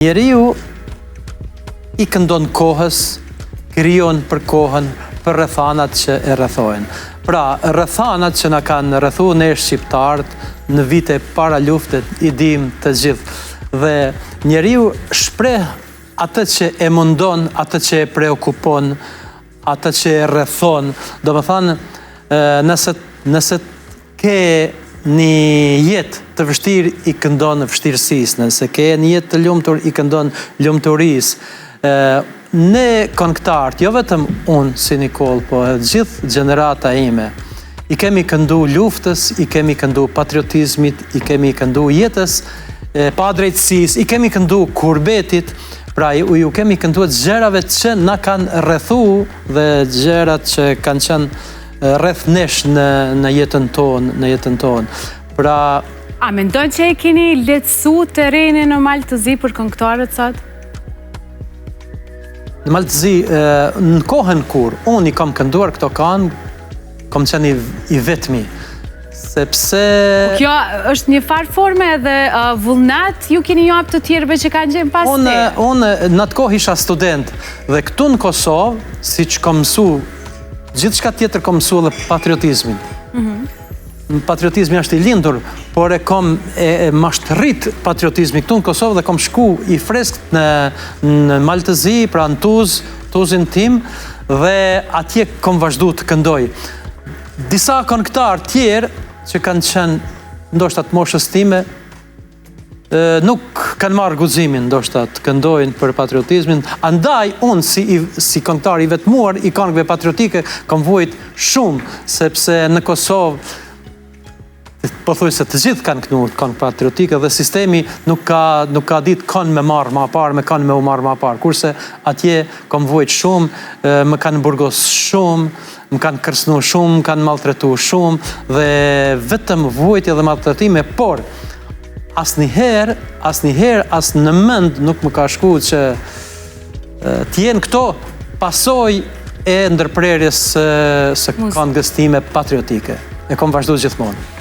Njeriu I këndon kohës, krijon për kohën, për rrethanat që e rrethojnë. Pra, rrethanat që na kanë rrethu ne shqiptarët në vite para luftet, I dim të gjithë. Dhe njeriu shpreh atë që e mundon, atë që e preokupon, atë që e rrethon. Domethënë, nëse ke një jetë të vështirë I këndon vështirësisë, nëse ke një jetë të lumtur I këndon lumturisë. Ne këngëtarët, jo vetëm unë si Nikol, po edhe gjithë gjenerata ime, I kemi këndu luftës, I kemi këndu patriotizmit, I kemi këndu jetës pa drejtësisë, I kemi këndu kurbetit, pra ju kemi këndu gjërave që na kanë rrethu dhe gjërat që kanë qenë rreth nesh në jetën tonë. Pra, a mendon që e keni lehtësu terrenin në Maltëzi për këngëtarët sot? Në Maltëzi, në kohën kur unë I kam kënduar këto këngë, kam qenë I vetmi. Sepse... Kjo është një farë forme edhe vullnet ju keni jap të tjerëve që kanë gjenë pas te? Unë në atë kohë isha student dhe këtu në Kosovë, si që kam mësu, gjithë shka tjetër kam mësu dhe patriotizmin. Patriotizmi është I lindur, por e kam mashtërrit patriotizmi këtu në Kosovë dhe kam shku I freskt në Maltëzi, pra në Tuzin tim, dhe atje kam vazhdu të këndoj. Disa këngëtar tjerë që kanë qenë ndoshta të moshës time, nuk kanë marrë guximin ndoshta të këndojnë për patriotizmin. Andaj unë si këngëtar I vetmuar I këngëve patriotike kam vujt shumë, sepse në Kosovë po thuj se të gjithë kanë këngë patriotike dhe sistemi nuk ka ditë kanë me marrë ma parë, me kanë me u marrë ma parë. Kurse atje kam vujt shumë, më kanë burgos shumë, më kanë kërsnu shumë, më kanë maltretu shumë dhe vetëm vujtje dhe maltretime, por asnjëherë, as në mend nuk më ka shku që t'jenë këto pasojë e ndërprerjes së këngës time patriotike. E kam vazhdu gjithmonë.